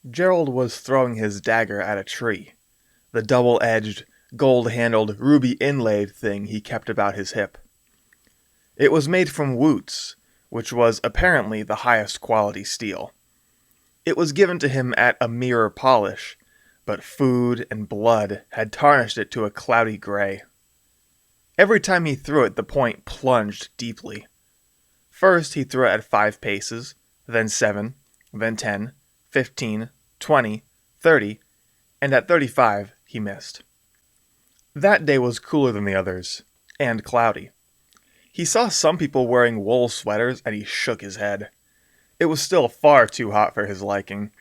Gerald was throwing his dagger at a tree, the double-edged, gold-handled, ruby-inlaid thing he kept about his hip. It was made from woots, which was apparently the highest quality steel. It was given to him at a mirror polish, but food and blood had tarnished it to a cloudy gray. Every time he threw it, the point plunged deeply. First, he threw it at 5 paces, then 7, then 10, 15, 20, 30, and at 35 he missed. That day was cooler than the others, and cloudy. He saw some people wearing wool sweaters, and he shook his head. It was still far too hot for his liking,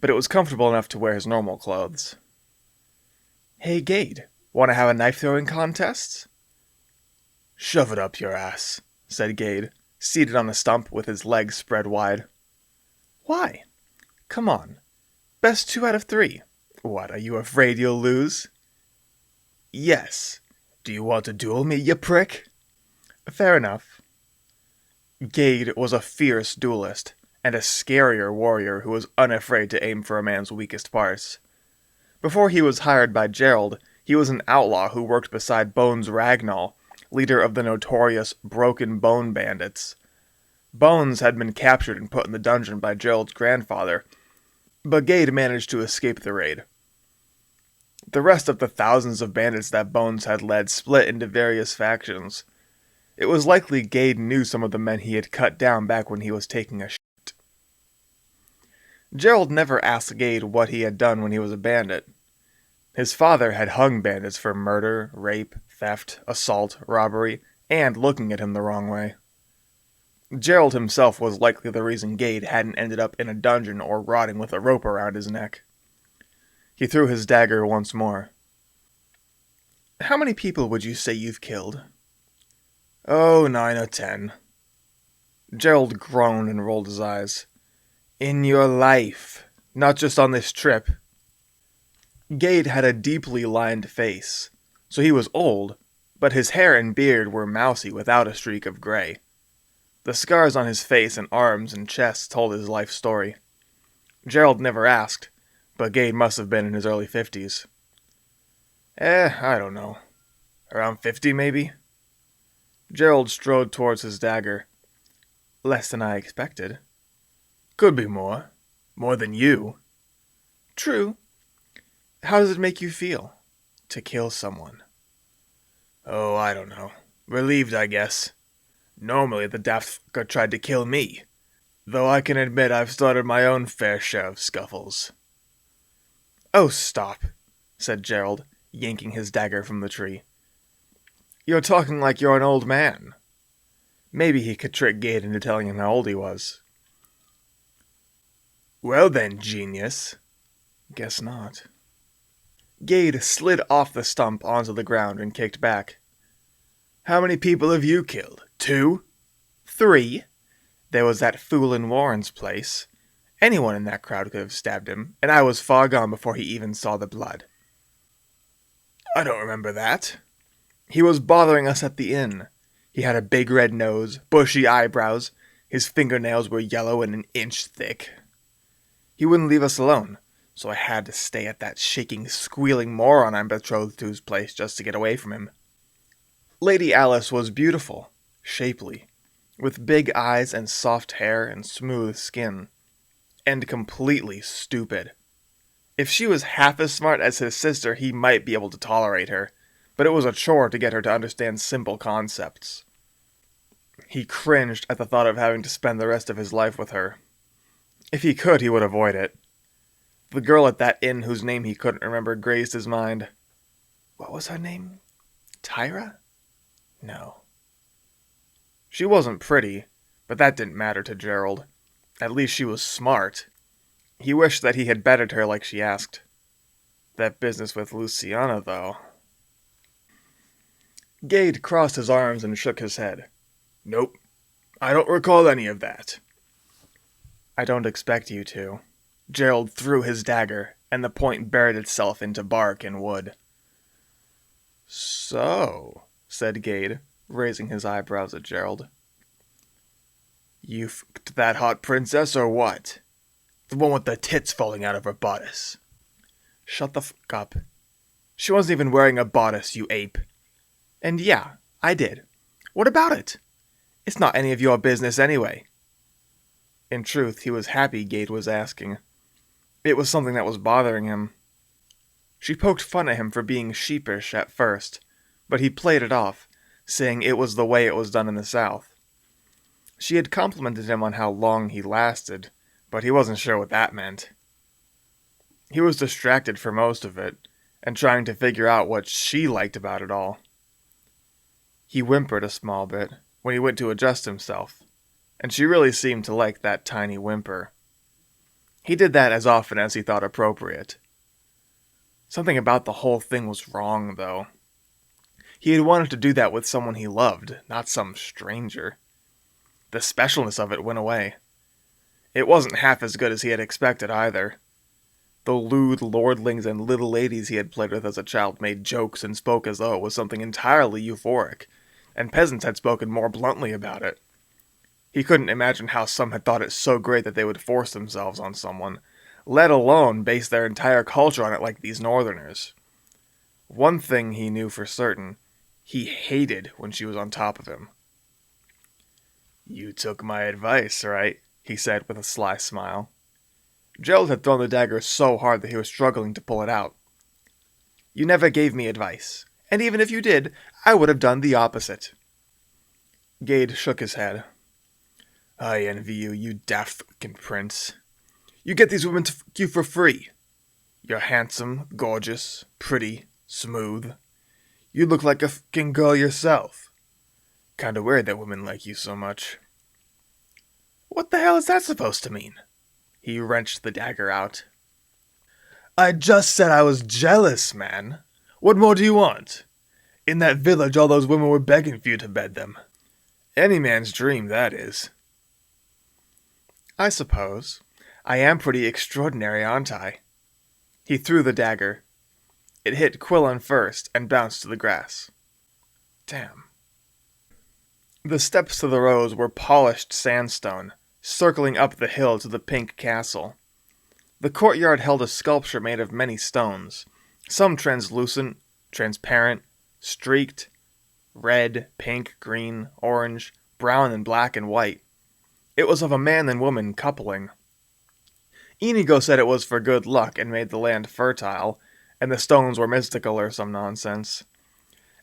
but it was comfortable enough to wear his normal clothes. "Hey, Gade, want to have a knife-throwing contest?" "Shove it up your ass," said Gade, seated on a stump with his legs spread wide. "Why? Come on. Best 2 out of 3. What, are you afraid you'll lose?" "Yes. Do you want to duel me, you prick?" "Fair enough." Gade was a fierce duelist, and a scarier warrior who was unafraid to aim for a man's weakest parts. Before he was hired by Gerald, he was an outlaw who worked beside Bones Ragnall, leader of the notorious Broken Bone Bandits. Bones had been captured and put in the dungeon by Gerald's grandfather, but Gade managed to escape the raid. The rest of the thousands of bandits that Bones had led split into various factions. It was likely Gade knew some of the men he had cut down back when he was taking a shit. Gerald never asked Gade what he had done when he was a bandit. His father had hung bandits for murder, rape, theft, assault, robbery, and looking at him the wrong way. Gerald himself was likely the reason Gade hadn't ended up in a dungeon or rotting with a rope around his neck. He threw his dagger once more. "How many people would you say you've killed?" "Oh, 9 or 10. Gerald groaned and rolled his eyes. "In your life, not just on this trip." Gade had a deeply lined face, so he was old, but his hair and beard were mousy without a streak of gray. The scars on his face and arms and chest told his life story. Gerald never asked, but Gade must have been in his early 50s. I don't know. Around 50, maybe?" Gerald strode towards his dagger. "Less than I expected." "Could be more. More than you." "True. How does it make you feel, to kill someone?" "Oh, I don't know. Relieved, I guess. Normally the daft fucker tried to kill me, though I can admit I've started my own fair share of scuffles." "Oh, stop," said Gerald, yanking his dagger from the tree. "You're talking like you're an old man." Maybe he could trick Gade into telling him how old he was. "Well then, genius." "Guess not." Gade slid off the stump onto the ground and kicked back. "How many people have you killed? 2? 3? There was that fool in Warren's place. Anyone in that crowd could have stabbed him, and I was far gone before he even saw the blood." "I don't remember that." "He was bothering us at the inn. He had a big red nose, bushy eyebrows, his fingernails were yellow and an inch thick. He wouldn't leave us alone, so I had to stay at that shaking, squealing moron I'm betrothed to's place just to get away from him. Lady Alice was beautiful, shapely, with big eyes and soft hair and smooth skin, and completely stupid. If she was half as smart as his sister, he might be able to tolerate her, but it was a chore to get her to understand simple concepts. He cringed at the thought of having to spend the rest of his life with her. If he could, he would avoid it. The girl at that inn whose name he couldn't remember grazed his mind. What was her name? Tyra? No. She wasn't pretty, but that didn't matter to Gerald. At least she was smart. He wished that he had betted her like she asked. That business with Luciana, though. Gade crossed his arms and shook his head. "Nope. I don't recall any of that." "I don't expect you to." Gerald threw his dagger, and the point buried itself into bark and wood. "So," said Gade, raising his eyebrows at Gerald. "You f***ed that hot princess or what?" The one with the tits falling out of her bodice. Shut the fuck up. She wasn't even wearing a bodice, you ape. And yeah, I did. What about it? It's not any of your business anyway. In truth, he was happy Gade was asking. It was something that was bothering him. She poked fun at him for being sheepish at first, but he played it off, saying it was the way it was done in the South. She had complimented him on how long he lasted, but he wasn't sure what that meant. He was distracted for most of it, and trying to figure out what she liked about it all. He whimpered a small bit when he went to adjust himself, and she really seemed to like that tiny whimper. He did that as often as he thought appropriate. Something about the whole thing was wrong, though. He had wanted to do that with someone he loved, not some stranger. The specialness of it went away. It wasn't half as good as he had expected either. The lewd lordlings and little ladies he had played with as a child made jokes and spoke as though it was something entirely euphoric, and peasants had spoken more bluntly about it. He couldn't imagine how some had thought it so great that they would force themselves on someone, let alone base their entire culture on it like these northerners. One thing he knew for certain, he hated when she was on top of him. "You took my advice, right?" he said with a sly smile. Gerald had thrown the dagger so hard that he was struggling to pull it out. "You never gave me advice, and even if you did, I would have done the opposite." Gade shook his head. "I envy you, you daft fucking prince. You get these women to fuck you for free. You're handsome, gorgeous, pretty, smooth. You look like a fucking girl yourself. Kinda weird that women like you so much." "What the hell is that supposed to mean?" He wrenched the dagger out. "I just said I was jealous, man. What more do you want? In that village, all those women were begging for you to bed them. Any man's dream, that is." "I suppose. I am pretty extraordinary, aren't I?" He threw the dagger. It hit Quillen first and bounced to the grass. Damn. The steps to the rose were polished sandstone, circling up the hill to the pink castle. The courtyard held a sculpture made of many stones, some translucent, transparent, streaked, red, pink, green, orange, brown, and black and white. It was of a man and woman coupling. Inigo said it was for good luck and made the land fertile, and the stones were mystical or some nonsense.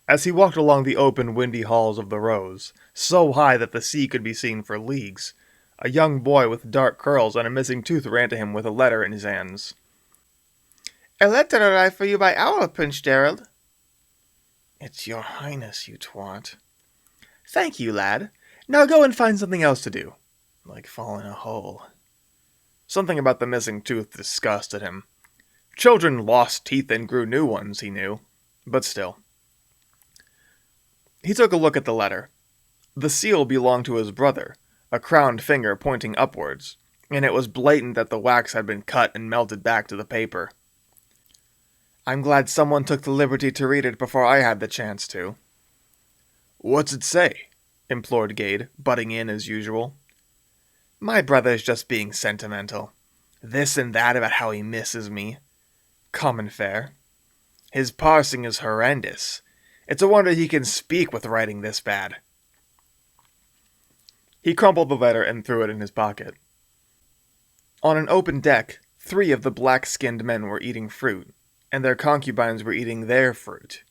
As he walked along the open, windy halls of the Rose, so high that the sea could be seen for leagues, a young boy with dark curls and a missing tooth ran to him with a letter in his hands. "A letter arrived for you by owl, Prince Gerald." "It's your highness, you twat." "Thank you, lad. Now go and find something else to do." "Like fall in a hole." Something about the missing tooth disgusted him. Children lost teeth and grew new ones, he knew, but still. He took a look at the letter. The seal belonged to his brother, a crowned finger pointing upwards, and it was blatant that the wax had been cut and melted back to the paper. "I'm glad someone took the liberty to read it before I had the chance to." "What's it say?" implored Gade, butting in as usual. "My brother's just being sentimental. This and that about how he misses me. Common fare. His parsing is horrendous. It's a wonder he can speak with writing this bad." He crumpled the letter and threw it in his pocket. On an open deck, 3 of the black-skinned men were eating fruit, and their concubines were eating their fruit.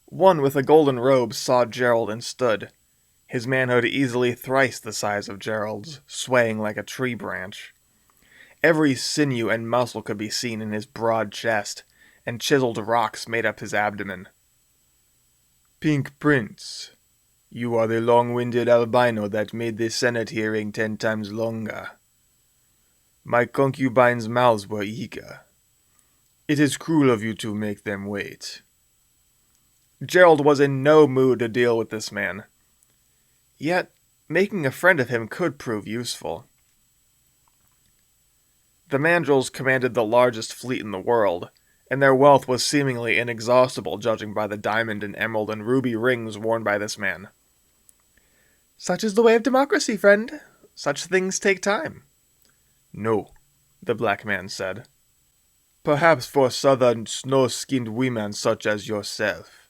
One with a golden robe saw Gerald and stood, his manhood easily thrice the size of Gerald's, swaying like a tree branch. Every sinew and muscle could be seen in his broad chest, and chiseled rocks made up his abdomen. "Pink Prince, you are the long-winded albino that made the Senate hearing 10 times longer. My concubines' mouths were eager. It is cruel of you to make them wait." Gerald was in no mood to deal with this man. Yet, making a friend of him could prove useful. The Mandrills commanded the largest fleet in the world, and their wealth was seemingly inexhaustible judging by the diamond and emerald and ruby rings worn by this man. "Such is the way of democracy, friend. Such things take time." "No, the black man said. Perhaps for southern snow-skinned women such as yourself.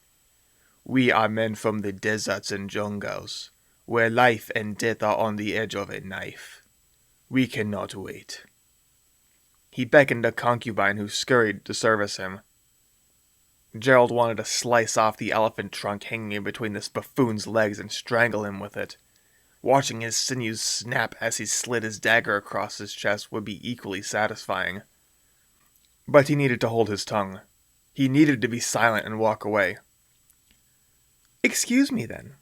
We are men from the deserts and jungles, where life and death are on the edge of a knife. We cannot wait. He beckoned a concubine who scurried to service him. Gerald wanted to slice off the elephant trunk hanging in between this buffoon's legs and strangle him with it. Watching his sinews snap as he slid his dagger across his chest would be equally satisfying. But he needed to hold his tongue. He needed to be silent and walk away. Excuse me, then.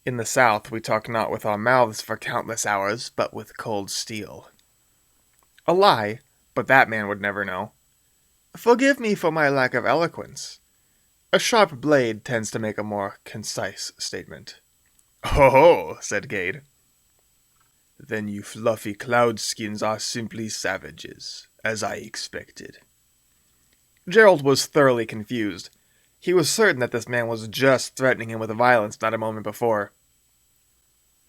In the South, we talk not with our mouths for countless hours, but with cold steel. A lie, but that man would never know. Forgive me for my lack of eloquence. A sharp blade tends to make a more concise statement. Ho-ho, said Gade. Then you fluffy cloudskins are simply savages, as I expected. Gerald was thoroughly confused. He was certain that this man was just threatening him with violence not a moment before.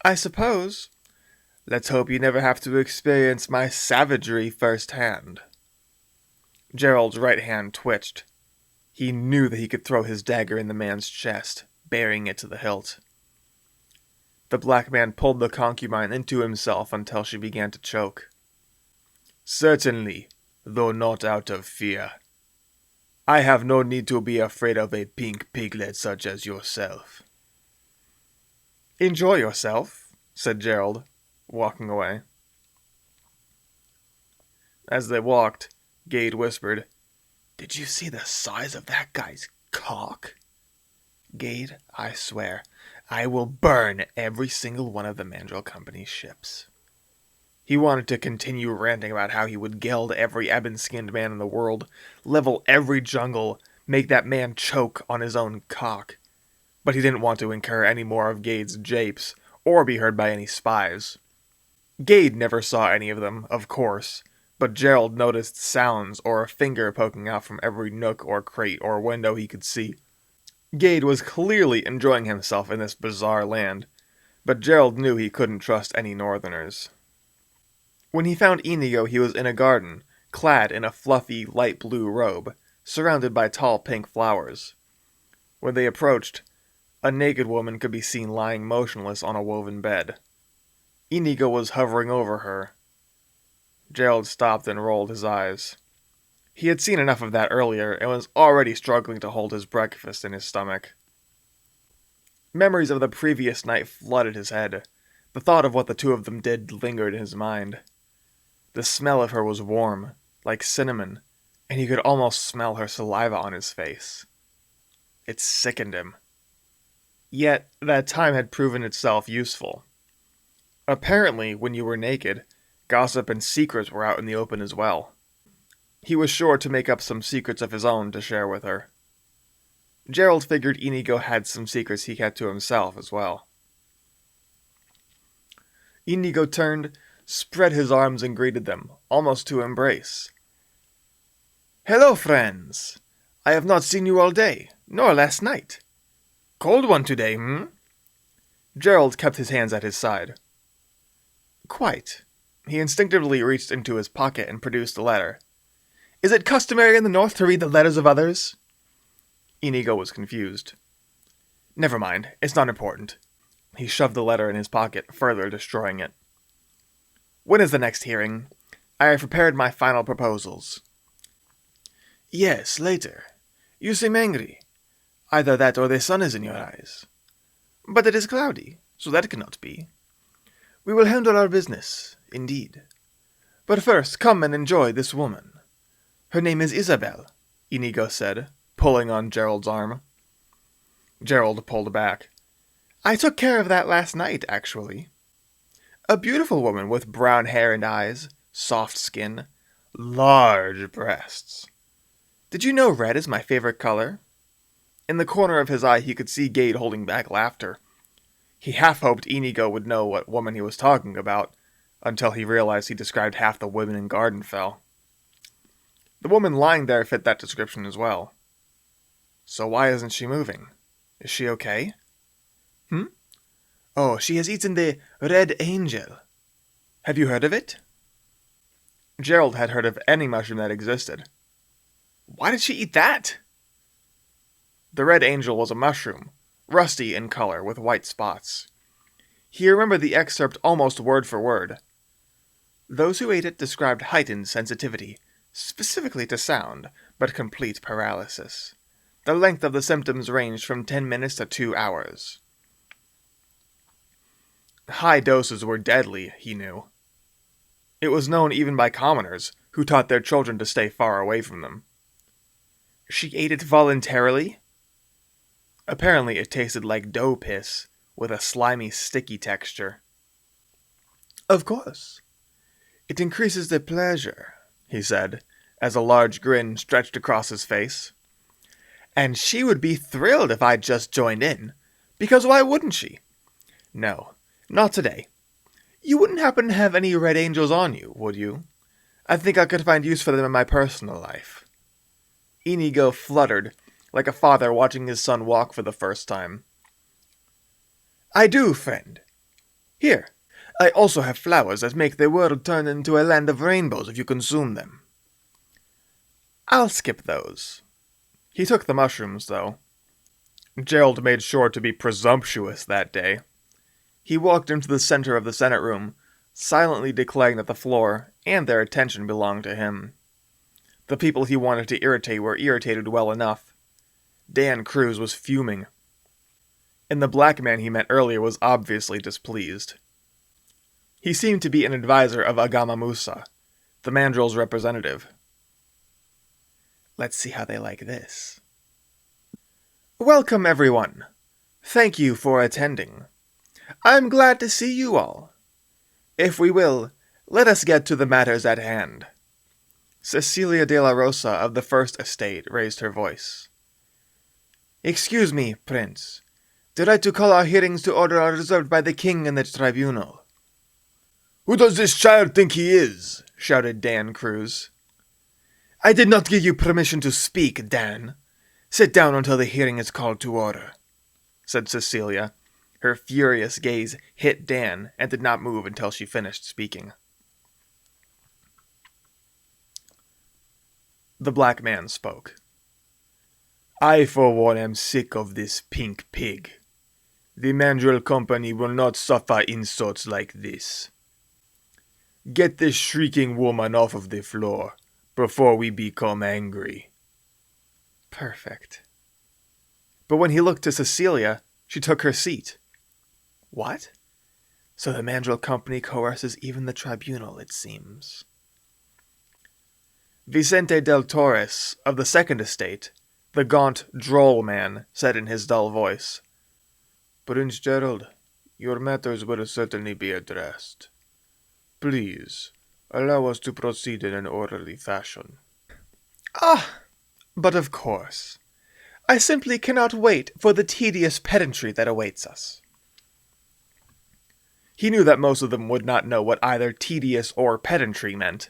I suppose. Let's hope you never have to experience my savagery firsthand. Gerald's right hand twitched. He knew that he could throw his dagger in the man's chest, burying it to the hilt. The black man pulled the concubine into himself until she began to choke. Certainly, though not out of fear. I have no need to be afraid of a pink piglet such as yourself. Enjoy yourself, said Gerald, walking away. As they walked, Gade whispered, Did you see the size of that guy's cock? Gade, I swear, I will burn every single one of the Mandrill Company's ships. He wanted to continue ranting about how he would geld every ebon-skinned man in the world, level every jungle, make that man choke on his own cock. But he didn't want to incur any more of Gade's japes, or be heard by any spies. Gade never saw any of them, of course, but Gerald noticed sounds or a finger poking out from every nook or crate or window he could see. Gade was clearly enjoying himself in this bizarre land, but Gerald knew he couldn't trust any northerners. When he found Inigo, he was in a garden, clad in a fluffy light blue robe, surrounded by tall pink flowers. When they approached, a naked woman could be seen lying motionless on a woven bed. Inigo was hovering over her. Gerald stopped and rolled his eyes. He had seen enough of that earlier and was already struggling to hold his breakfast in his stomach. Memories of the previous night flooded his head. The thought of what the two of them did lingered in his mind. The smell of her was warm, like cinnamon, and he could almost smell her saliva on his face. It sickened him. Yet, that time had proven itself useful. Apparently, when you were naked, gossip and secrets were out in the open as well. He was sure to make up some secrets of his own to share with her. Gerald figured Inigo had some secrets he kept to himself as well. Inigo turned, spread his arms and greeted them, almost to embrace. Hello, friends! I have not seen you all day, nor last night. Cold one today, hmm? Gerald kept his hands at his side. Quite. He instinctively reached into his pocket and produced a letter. Is it customary in the North to read the letters of others? Inigo was confused. Never mind, it's not important. He shoved the letter in his pocket, further destroying it. When is the next hearing? I have prepared my final proposals. Yes, later. You seem angry. Either that or the sun is in your eyes. But it is cloudy, so that cannot be. We will handle our business, indeed. But first, come and enjoy this woman. Her name is Isabel, Inigo said, pulling on Gerald's arm. Gerald pulled back. I took care of that last night, actually. A beautiful woman with brown hair and eyes, soft skin, large breasts. Did you know red is my favorite color? In the corner of his eye he could see Gade holding back laughter. He half hoped Inigo would know what woman he was talking about, until he realized he described half the women in Gardenfell. The woman lying there fit that description as well. So why isn't she moving? Is she okay? Oh, she has eaten the Red Angel. Have you heard of it? Gerald had heard of any mushroom that existed. Why did she eat that? The red angel was a mushroom, rusty in color with white spots. He remembered the excerpt almost word for word. Those who ate it described heightened sensitivity, specifically to sound, but complete paralysis. The length of the symptoms ranged from 10 minutes to 2 hours. High doses were deadly, he knew. It was known even by commoners, who taught their children to stay far away from them. She ate it voluntarily? Apparently it tasted like dough piss, with a slimy, sticky texture. Of course. It increases the pleasure, he said, as a large grin stretched across his face. And she would be thrilled if I'd just joined in, because why wouldn't she? No, not today. You wouldn't happen to have any red angels on you, would you? I think I could find use for them in my personal life. Inigo fluttered, like a father watching his son walk for the first time. I do, friend. Here, I also have flowers that make the world turn into a land of rainbows if you consume them. I'll skip those. He took the mushrooms, though. Gerald made sure to be presumptuous that day. He walked into the center of the Senate room, silently declaring that the floor and their attention belonged to him. The people he wanted to irritate were irritated well enough. Dan Cruz was fuming. And the black man he met earlier was obviously displeased. He seemed to be an advisor of Agama Musa, the mandrel's representative. Let's see how they like this. Welcome, everyone. Thank you for attending. I'm glad to see you all. If we will, let us get to the matters at hand. Cecilia de la Rosa of the First Estate raised her voice. Excuse me, Prince. The right to call our hearings to order are reserved by the king and the tribunal. Who does this child think he is? Shouted Dan Cruz. I did not give you permission to speak, Dan. Sit down until the hearing is called to order, said Cecilia. Her furious gaze hit Dan and did not move until she finished speaking. The black man spoke. I, for one, am sick of this pink pig. The Mandrel Company will not suffer insults like this. Get this shrieking woman off of the floor before we become angry. Perfect. But when he looked to Cecilia, she took her seat. What? So the Mandrel Company coerces even the tribunal, it seems. Vicente del Torres, of the Second Estate, the gaunt, droll man, said in his dull voice, Prince Gerald, your matters will certainly be addressed. Please, allow us to proceed in an orderly fashion. But of course. I simply cannot wait for the tedious pedantry that awaits us. He knew that most of them would not know what either tedious or pedantry meant.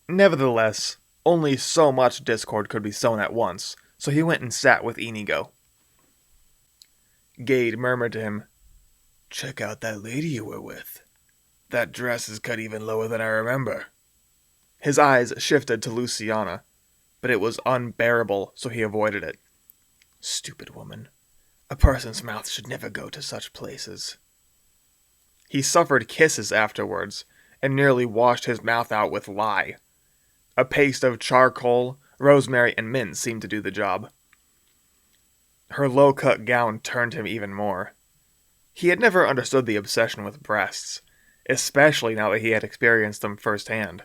Nevertheless, only so much discord could be sown at once, so he went and sat with Inigo. Gade murmured to him, Check out that lady you were with. That dress is cut even lower than I remember. His eyes shifted to Luciana, but it was unbearable, so he avoided it. Stupid woman. A person's mouth should never go to such places. He suffered kisses afterwards, and nearly washed his mouth out with lye. A paste of charcoal, rosemary, and mint seemed to do the job. Her low-cut gown turned him even more. He had never understood the obsession with breasts, especially now that he had experienced them firsthand.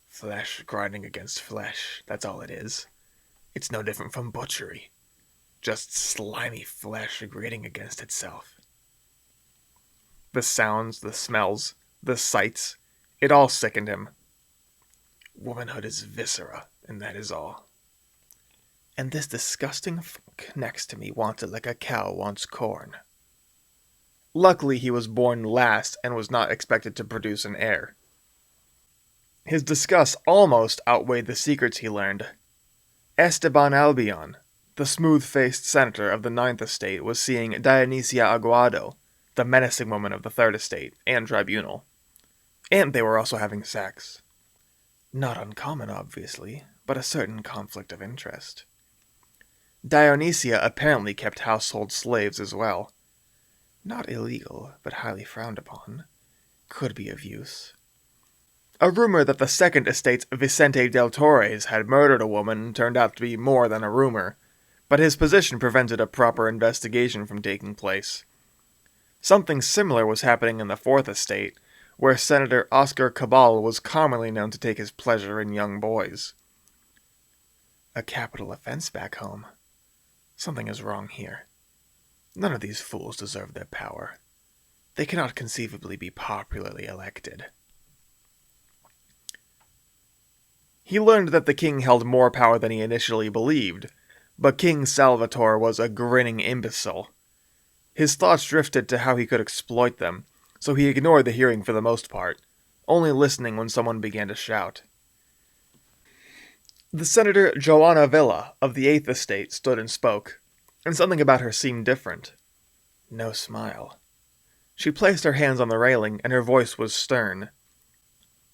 Flesh grinding against flesh, that's all it is. It's no different from butchery. Just slimy flesh grating against itself. The sounds, the smells, the sights, it all sickened him. Womanhood is viscera, and that is all. And this disgusting fuck next to me wants it like a cow wants corn. Luckily he was born last and was not expected to produce an heir. His disgust almost outweighed the secrets he learned. Esteban Albion, the smooth-faced senator of the Ninth Estate, was seeing Dionysia Aguado, the menacing woman of the Third Estate and Tribunal. And they were also having sex. Not uncommon, obviously, but a certain conflict of interest. Dionysia apparently kept household slaves as well. Not illegal, but highly frowned upon. Could be of use. A rumor that the Second Estate's Vicente del Torres had murdered a woman turned out to be more than a rumor, but his position prevented a proper investigation from taking place. Something similar was happening in the Fourth Estate, where Senator Oscar Cabal was commonly known to take his pleasure in young boys. A capital offense back home. Something is wrong here. None of these fools deserve their power. They cannot conceivably be popularly elected. He learned that the king held more power than he initially believed, but King Salvatore was a grinning imbecile. His thoughts drifted to how he could exploit them, so he ignored the hearing for the most part, only listening when someone began to shout. The Senator Joanna Villa of the Eighth Estate stood and spoke, and something about her seemed different. No smile. She placed her hands on the railing, and her voice was stern.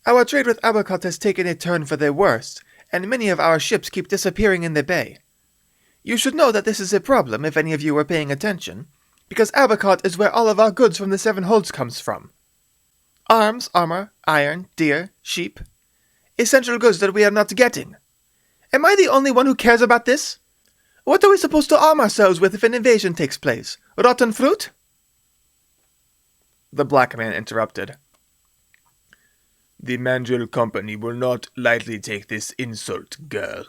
Our trade with Abercot has taken a turn for the worst, and many of our ships keep disappearing in the bay. You should know that this is a problem if any of you were paying attention, because Abercot is where all of our goods from the Seven Holds comes from. Arms, armor, iron, deer, sheep. Essential goods that we are not getting. Am I the only one who cares about this? What are we supposed to arm ourselves with if an invasion takes place? Rotten fruit? The black man interrupted. The Mandrill Company will not lightly take this insult, girl.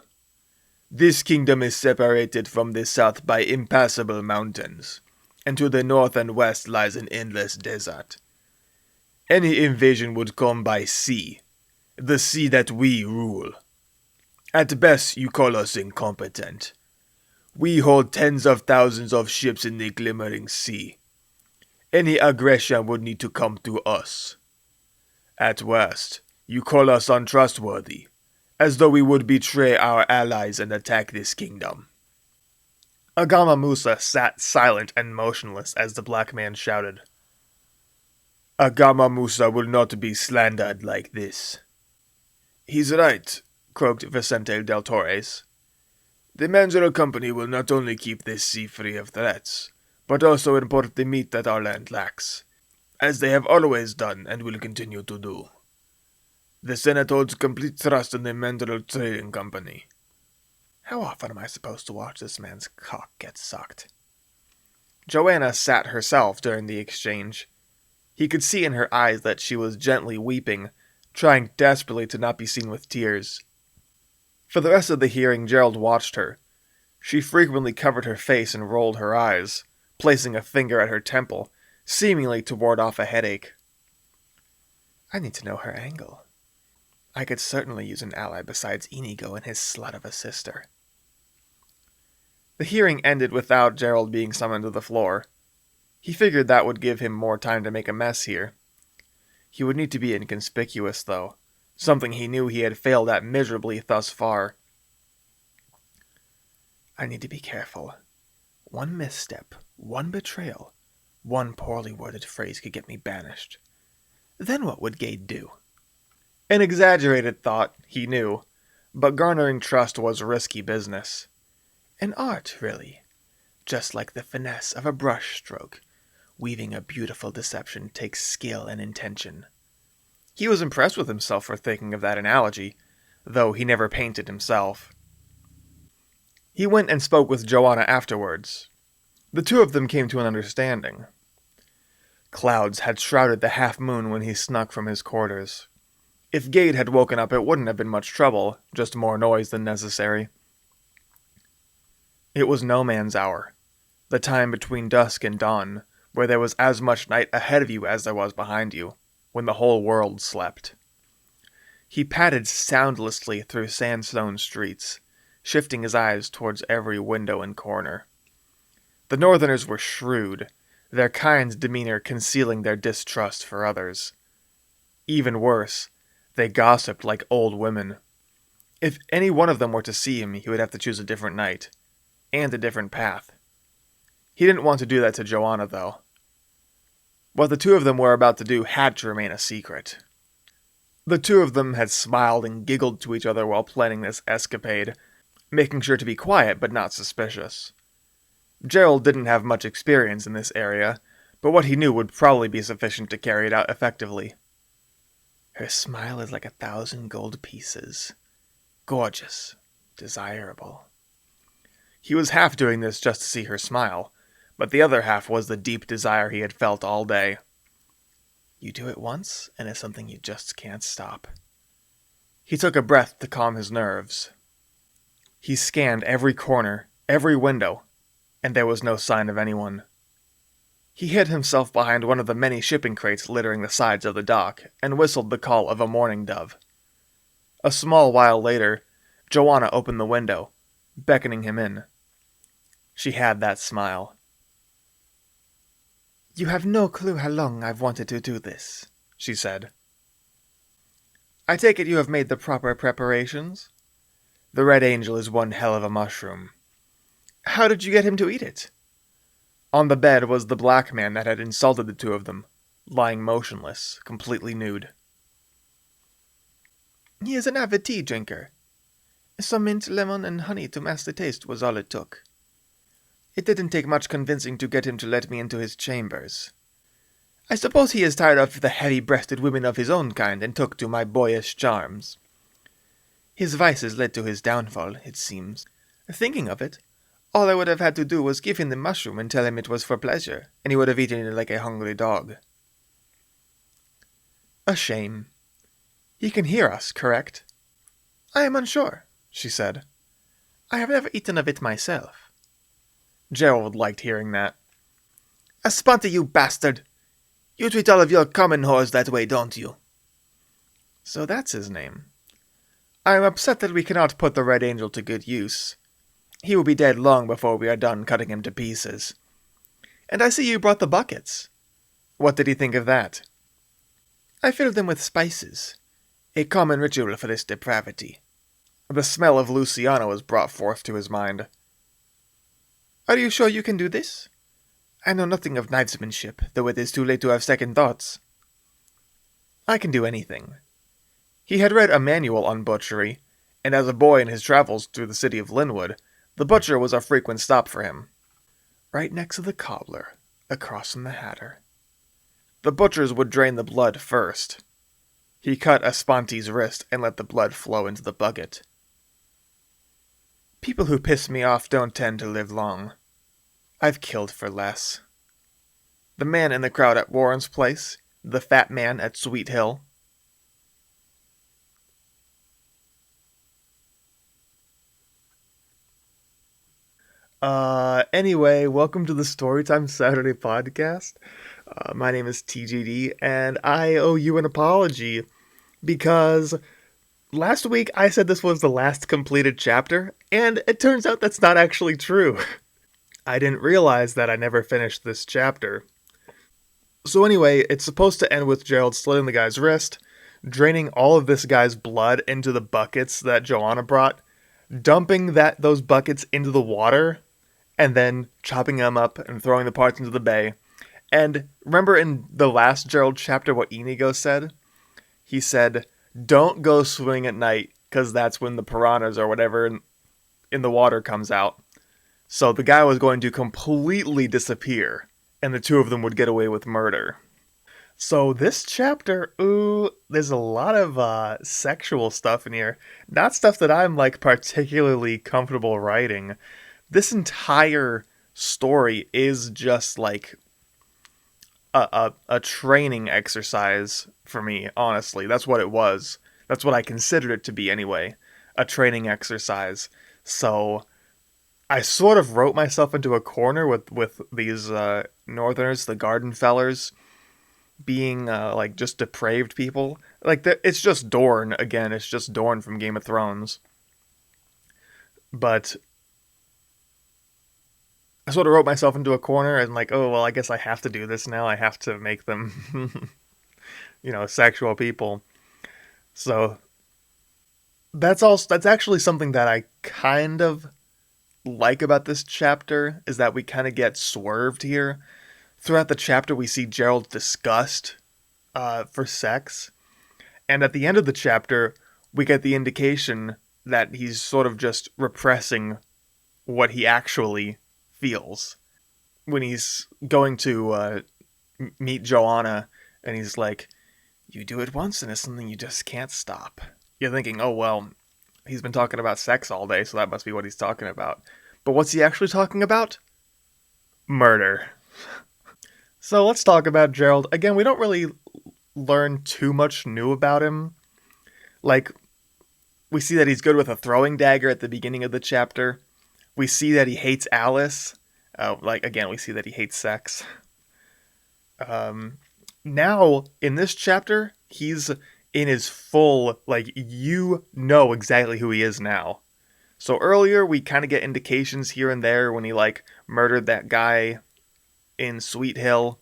This kingdom is separated from the south by impassable mountains, and to the north and west lies an endless desert. Any invasion would come by sea, the sea that we rule. At best, you call us incompetent. We hold tens of thousands of ships in the glimmering sea. Any aggression would need to come through us. At worst, you call us untrustworthy, as though we would betray our allies and attack this kingdom. Agama Musa sat silent and motionless as the black man shouted. Agama Musa will not be slandered like this. He's right, croaked Vicente del Torres. The Mandrill Company will not only keep this sea free of threats, but also import the meat that our land lacks, as they have always done and will continue to do. The Senate holds complete trust in the Mandrill Trading Company. How often am I supposed to watch this man's cock get sucked? Joanna sat herself during the exchange. He could see in her eyes that she was gently weeping, trying desperately to not be seen with tears. For the rest of the hearing, Gerald watched her. She frequently covered her face and rolled her eyes, placing a finger at her temple, seemingly to ward off a headache. I need to know her angle. I could certainly use an ally besides Inigo and his slut of a sister. The hearing ended without Gerald being summoned to the floor. He figured that would give him more time to make a mess here. He would need to be inconspicuous, though, something he knew he had failed at miserably thus far. I need to be careful. One misstep, one betrayal, one poorly worded phrase could get me banished. Then what would Gade do? An exaggerated thought, he knew, but garnering trust was risky business. An art, really. Just like the finesse of a brush stroke. Weaving a beautiful deception takes skill and intention. He was impressed with himself for thinking of that analogy, though he never painted himself. He went and spoke with Joanna afterwards. The two of them came to an understanding. Clouds had shrouded the half-moon when he snuck from his quarters. If Gade had woken up, it wouldn't have been much trouble, just more noise than necessary. It was no man's hour, the time between dusk and dawn, where there was as much night ahead of you as there was behind you, when the whole world slept. He padded soundlessly through sandstone streets, shifting his eyes towards every window and corner. The Northerners were shrewd, their kind's demeanor concealing their distrust for others. Even worse, they gossiped like old women. If any one of them were to see him, he would have to choose a different night, and a different path. He didn't want to do that to Joanna, though. What the two of them were about to do had to remain a secret. The two of them had smiled and giggled to each other while planning this escapade, making sure to be quiet but not suspicious. Gerald didn't have much experience in this area, but what he knew would probably be sufficient to carry it out effectively. Her smile is like 1,000 gold pieces. Gorgeous. Desirable. He was half doing this just to see her smile, but the other half was the deep desire he had felt all day. You do it once, and it's something you just can't stop. He took a breath to calm his nerves. He scanned every corner, every window, and there was no sign of anyone. He hid himself behind one of the many shipping crates littering the sides of the dock, and whistled the call of a mourning dove. A small while later, Joanna opened the window, beckoning him in. She had that smile. You have no clue how long I've wanted to do this, she said. I take it you have made the proper preparations? The Red Angel is one hell of a mushroom. How did you get him to eat it? On the bed was the black man that had insulted the two of them, lying motionless, completely nude. He is an avid tea drinker. Some mint, lemon, and honey to mask the taste was all it took. It didn't take much convincing to get him to let me into his chambers. I suppose he is tired of the heavy-breasted women of his own kind and took to my boyish charms. His vices led to his downfall, it seems. Thinking of it, all I would have had to do was give him the mushroom and tell him it was for pleasure, and he would have eaten it like a hungry dog. A shame. He can hear us, correct? I am unsure, she said. I have never eaten of it myself. Gerald liked hearing that. Asponte, you bastard! You treat all of your common whores that way, don't you? So that's his name. I am upset that we cannot put the Red Angel to good use. He will be dead long before we are done cutting him to pieces. And I see you brought the buckets. What did he think of that? I filled them with spices, a common ritual for this depravity. The smell of Luciana was brought forth to his mind. Are you sure you can do this? I know nothing of knivesmanship, though it is too late to have second thoughts. I can do anything. He had read a manual on butchery, and as a boy in his travels through the city of Linwood, the butcher was a frequent stop for him. Right next to the cobbler, across from the hatter. The butchers would drain the blood first. He cut Asponte's wrist and let the blood flow into the bucket. People who piss me off don't tend to live long. I've killed for less. The man in the crowd at Warren's place, the fat man at Sweet Hill. Anyway, welcome to the Storytime Saturday podcast. My name is TGD, and I owe you an apology, because last week I said this was the last completed chapter, and it turns out that's not actually true. I didn't realize that I never finished this chapter. So anyway, it's supposed to end with Gerald slitting the guy's wrist, draining all of this guy's blood into the buckets that Joanna brought, dumping those buckets into the water, and then chopping them up and throwing the parts into the bay. And remember in the last Gerald chapter what Inigo said? He said, don't go swimming at night, because that's when the piranhas or whatever in the water comes out. So the guy was going to completely disappear, and the two of them would get away with murder. So this chapter, there's a lot of sexual stuff in here. Not stuff that I'm particularly comfortable writing. This entire story is just a training exercise for me, honestly. That's what it was. That's what I considered it to be anyway. A training exercise. So I sort of wrote myself into a corner with these northerners, the garden fellers, being just depraved people. It's just Dorne again. It's just Dorne from Game of Thrones. But I sort of wrote myself into a corner and I guess I have to do this now. I have to make them, sexual people. So that's actually something that I kind of like about this chapter, is that we kind of get swerved here. Throughout the chapter, we see Gerald's disgust for sex, And at the end of the chapter, we get the indication that he's sort of just repressing what he actually feels. When he's going to meet Joanna, and he's like, "You do it once, and it's something you just can't stop." You're thinking, "Oh well, he's been talking about sex all day, so that must be what he's talking about." But what's he actually talking about? Murder. So let's talk about Gerald. Again, we don't really learn too much new about him. Like, we see that he's good with a throwing dagger at the beginning of the chapter. We see that he hates Alice. Again, we see that he hates sex. Now, in this chapter, he's in his full, you know exactly who he is now. So earlier, we kind of get indications here and there when he, murdered that guy in Sweet Hill,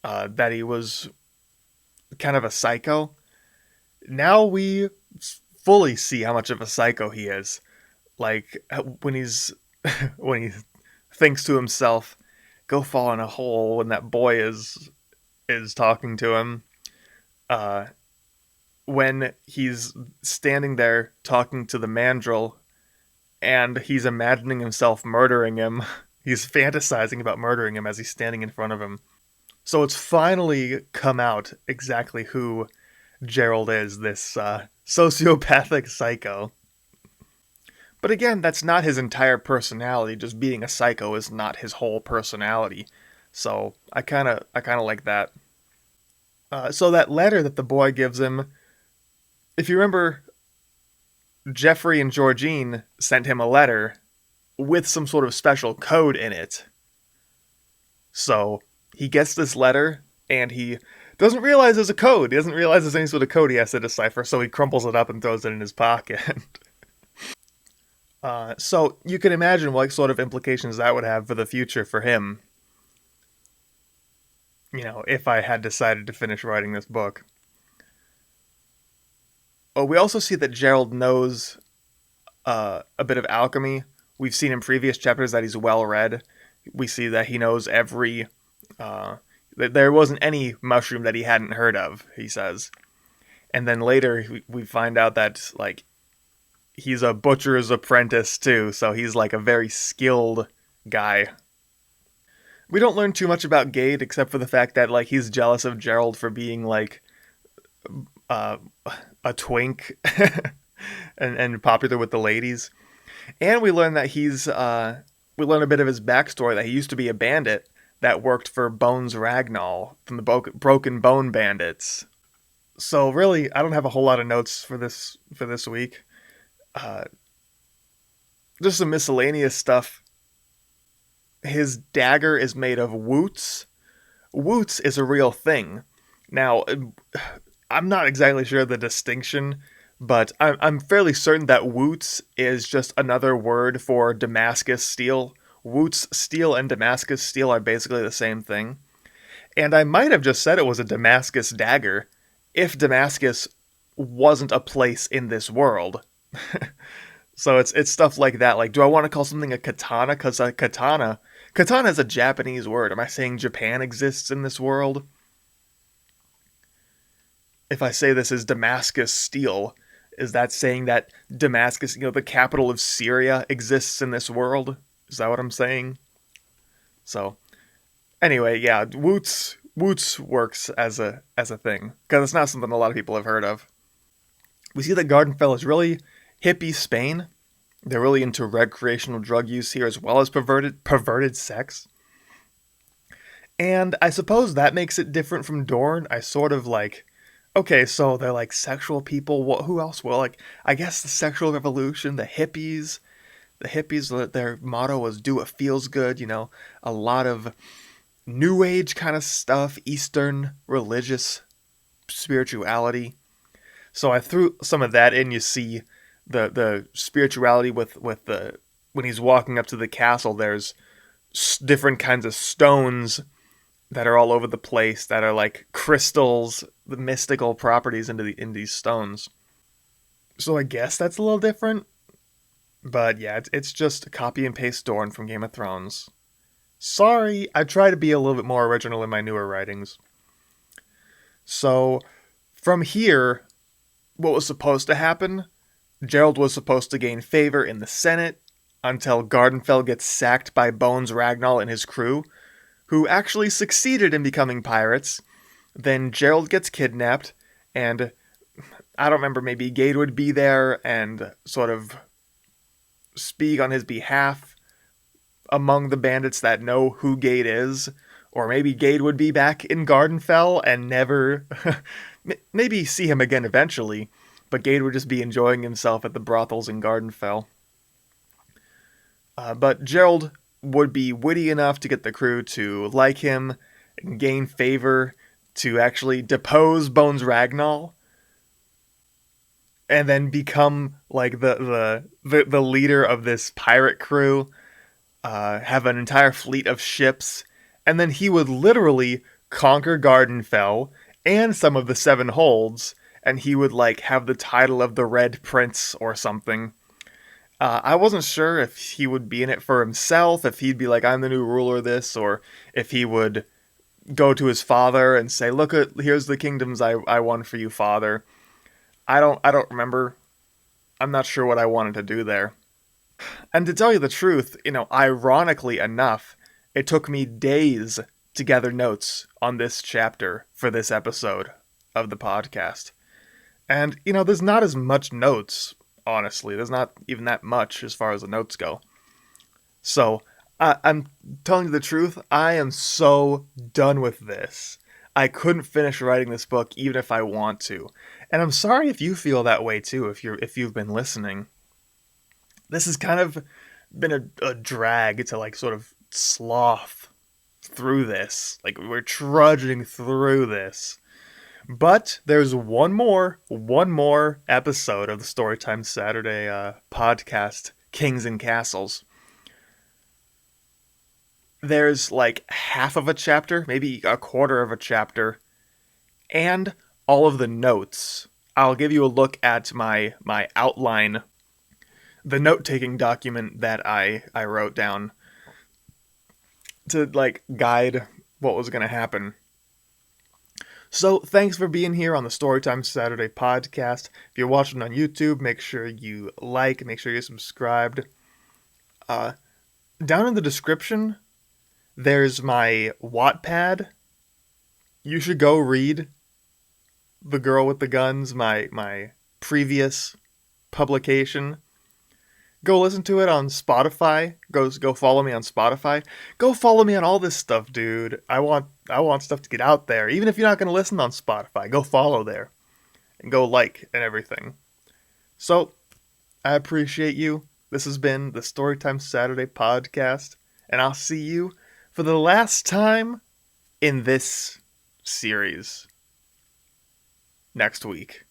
that he was kind of a psycho. Now we fully see how much of a psycho he is. Like, when he's, when he thinks to himself, "Go fall in a hole," when that boy is talking to him. When he's standing there talking to the mandrill, and he's imagining himself murdering him. He's fantasizing about murdering him as he's standing in front of him. So it's finally come out exactly who Gerald is, this sociopathic psycho. But again, that's not his entire personality. Just being a psycho is not his whole personality. So I kind of like that. So that letter that the boy gives him, if you remember, Jeffrey and Georgine sent him a letter with some sort of special code in it. So he gets this letter, and he doesn't realize there's a code. He doesn't realize there's any sort of code he has to decipher, so he crumples it up and throws it in his pocket. So you can imagine what sort of implications that would have for the future for him. If I had decided to finish writing this book. Oh, we also see that Gerald knows a bit of alchemy. We've seen in previous chapters that he's well read. We see that he knows every... there wasn't any mushroom that he hadn't heard of, he says. And then later we find out that, he's a butcher's apprentice too, so he's, a very skilled guy. We don't learn too much about Gade, except for the fact that, he's jealous of Gerald for being, a twink and popular with the ladies. And we learn that we learn a bit of his backstory, that he used to be a bandit that worked for Bones Ragnall from the Broken Bone Bandits. So really, I don't have a whole lot of notes for this week. Just some miscellaneous stuff. His dagger is made of woots. Woots is a real thing. Now, I'm not exactly sure the distinction, but I'm fairly certain that woots is just another word for Damascus steel. Woots steel and Damascus steel are basically the same thing. And I might have just said it was a Damascus dagger if Damascus wasn't a place in this world. So it's stuff like that. Do I want to call something a katana? Because a katana is a Japanese word. Am I saying Japan exists in this world? If I say this is Damascus steel, is that saying that Damascus, the capital of Syria, exists in this world? Is that what I'm saying? So, anyway, yeah, Woots works as a thing, because it's not something a lot of people have heard of. We see that Gardenfell is really hippie Spain. They're really into recreational drug use here, as well as perverted sex. And I suppose that makes it different from Dorne. I sort of okay, so they're sexual people. Who else? Well, I guess the sexual revolution, the hippies. The hippies, their motto was "do what feels good." A lot of new age kind of stuff, Eastern religious spirituality. So I threw some of that in. You see the spirituality with the when he's walking up to the castle. There's different kinds of stones that are all over the place that are like crystals, the mystical properties in these stones. So I guess that's a little different. But yeah, it's just a copy and paste Dorne from Game of Thrones. Sorry, I try to be a little bit more original in my newer writings. So From here, what was supposed to happen, Gerald was supposed to gain favor in the Senate until Gardenfell gets sacked by Bones Ragnar and his crew, who actually succeeded in becoming pirates. Then Gerald gets kidnapped, and I don't remember, maybe Gade would be there and sort of speak on his behalf among the bandits that know who Gade is. Or maybe Gade would be back in Gardenfell and never... maybe see him again eventually, but Gade would just be enjoying himself at the brothels in Gardenfell. But Gerald would be witty enough to get the crew to like him and gain favor to actually depose Bones Ragnar and then become like the leader of this pirate crew, have an entire fleet of ships, and then he would literally conquer Gardenfell and some of the Seven Holds, and he would like have the title of the Red Prince or something. I wasn't sure if he would be in it for himself, if he'd be like, I'm the new ruler of this, or if he would go to his father and say, look, here's the kingdoms I won for you, father. I don't remember. I'm not sure what I wanted to do there. And to tell you the truth, ironically enough, it took me days to gather notes on this chapter for this episode of the podcast. And, there's not as much notes, honestly. There's not even that much as far as the notes go. So, I'm telling you the truth, I am so done with this. I couldn't finish writing this book even if I want to. And I'm sorry if you feel that way too, if you've been listening. This has kind of been a drag to like sort of sloth through this. Like we're trudging through this. But there's one more episode of the Storytime Saturday podcast, Kings and Castles. There's like half of a chapter, maybe a quarter of a chapter, and all of the notes. I'll give you a look at my outline, the note-taking document that I wrote down to like guide what was going to happen. So thanks for being here on the Storytime Saturday podcast. If you're watching on YouTube, make sure you like, make sure you're subscribed. Down in the description, there's my Wattpad. You should go read The Girl with the Guns, my previous publication. Go listen to it on Spotify. Go follow me on Spotify. Go follow me on all this stuff, dude. I want stuff to get out there. Even if you're not going to listen on Spotify, go follow there. And go like and everything. So, I appreciate you. This has been the Storytime Saturday podcast. And I'll see you for the last time in this series next week.